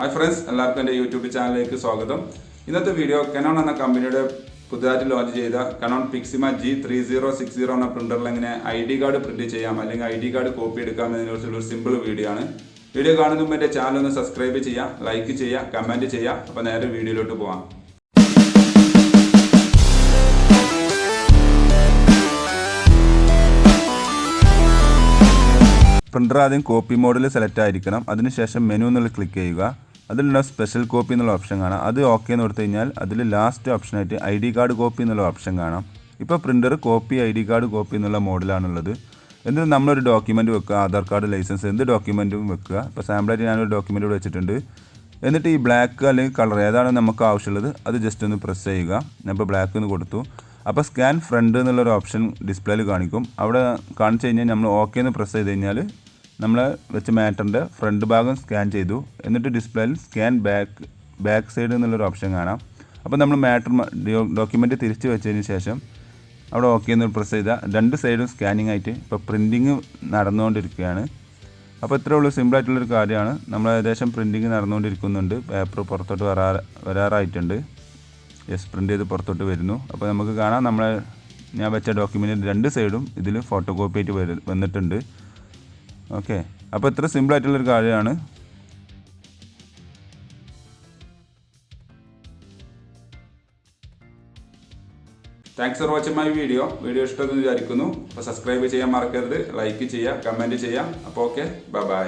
Hi friends, എല്ലാവർക്കും എൻ്റെ YouTube ചാനലിലേക്ക് സ്വാഗതം. ഇന്നത്തെ വീഡിയോ Canon എന്ന കമ്പനിയുടെ പുതുതായിട്ട് ലോഞ്ച് ചെയ്ത Canon Pixma G3060 എന്ന പ്രിന്ററിൽ എങ്ങനെ ID കാർഡ് പ്രിന്റ് ചെയ്യാം അല്ലെങ്കിൽ ID കാർഡ് കോപ്പി എടുക്കാം എന്നതിനെക്കുറിച്ചുള്ള ഒരു സിമ്പിൾ വീഡിയോ ആണ്. വീഡിയോ കാണുന്നതിന് മുമ്പ് എൻ്റെ ചാനൽ ഒന്ന് സബ്സ്ക്രൈബ് ചെയ്യുക, ലൈക്ക് ചെയ്യുക, കമന്റ് ചെയ്യുക. അപ്പോൾ നേരെ വീഡിയോയിലോട്ട് പോകാം. പ്രിന്റർ ആദ്യം കോപ്പി മോഡിൽ സെലക്ട് ആയിരിക്കണം. അതിനുശേഷം മെനു എന്നുള്ള ക്ലിക്ക് ചെയ്യുക. അതിലുള്ള സ്പെഷ്യൽ കോപ്പി എന്നുള്ള ഓപ്ഷൻ കാണാം. അത് ഓക്കെ എന്ന് കൊടുത്തു കഴിഞ്ഞാൽ അതിൽ ലാസ്റ്റ് ഓപ്ഷനായിട്ട് ID കാർഡ് കോപ്പി എന്നുള്ള ഓപ്ഷൻ കാണാം. ഇപ്പോൾ printer copy ID card copy എന്നുള്ള മോഡിലാണുള്ളത്. എന്നിട്ട് നമ്മളൊരു ഡോക്യുമെൻറ്റ് വെക്കുക, ആധാർ കാർഡ്, ലൈസൻസ്, എന്ത് ഡോക്യുമെൻറ്റും വെക്കുക. ഇപ്പോൾ സാമ്പിളായിട്ട് ഞാനൊരു ഡോക്യുമെൻറ്റ് ഇവിടെ വെച്ചിട്ടുണ്ട്. എന്നിട്ട് ഈ ബ്ലാക്ക് അല്ലെങ്കിൽ കളർ ഏതാണ് നമുക്ക് ആവശ്യമുള്ളത് അത് ജസ്റ്റ് ഒന്ന് പ്രസ് ചെയ്യുക. ഞാൻ ഇപ്പോൾ ബ്ലാക്ക് എന്ന് കൊടുത്തു. അപ്പോൾ സ്കാൻ ഫ്രണ്ട് എന്നുള്ളൊരു ഓപ്ഷൻ ഡിസ്പ്ലേയിൽ കാണിക്കും. അവിടെ കാണിച്ചു കഴിഞ്ഞാൽ നമ്മൾ ഓക്കെ എന്ന് പ്രസ് ചെയ്ത് കഴിഞ്ഞാൽ നമ്മൾ വെച്ച മാറ്ററിൻ്റെ ഫ്രണ്ട് ഭാഗം സ്കാൻ ചെയ്തു. എന്നിട്ട് ഡിസ്പ്ലേയിൽ സ്കാൻ ബാക്ക് സൈഡ് എന്നുള്ളൊരു ഓപ്ഷൻ കാണാം. അപ്പോൾ നമ്മൾ മാറ്റർ ഡോക്യുമെൻറ്റ് തിരിച്ച് വെച്ചതിന് ശേഷം അവിടെ ഓക്കെ എന്ന് പ്രസ് ചെയ്താൽ രണ്ട് സൈഡും സ്കാനിങ് ആയിട്ട് ഇപ്പോൾ പ്രിൻറ്റിങ് നടന്നുകൊണ്ടിരിക്കുകയാണ്. അപ്പോൾ ഇത്രയേ ഉള്ളൂ, സിമ്പിളായിട്ടുള്ളൊരു കാര്യമാണ്. നമ്മൾ ഏകദേശം പ്രിൻറ്റിങ് നടന്നുകൊണ്ടിരിക്കുന്നുണ്ട്. പേപ്പർ പുറത്തോട്ട് വരാറായിട്ടുണ്ട്. പ്രിൻ്റ് ചെയ്ത് പുറത്തോട്ട് വരുന്നു. അപ്പോൾ നമുക്ക് കാണാം ഞാൻ വെച്ച ഡോക്യുമെൻറ്റ് രണ്ട് സൈഡും ഇതിൽ ഫോട്ടോ കോപ്പി ആയിട്ട് വന്നിട്ടുണ്ട്. ഓക്കെ, അപ്പോൾ ഇത്ര സിമ്പിളായിട്ടുള്ളൊരു കാര്യമാണ്. Thanks for watching my video ഇഷ്ടമെന്ന് വിചാരിക്കുന്നു. അപ്പോൾ സബ്സ്ക്രൈബ് ചെയ്യാൻ മറക്കരുത്, ലൈക്ക് ചെയ്യുക, കമൻറ്റ് ചെയ്യുക. അപ്പോൾ ഓക്കെ, ബൈ.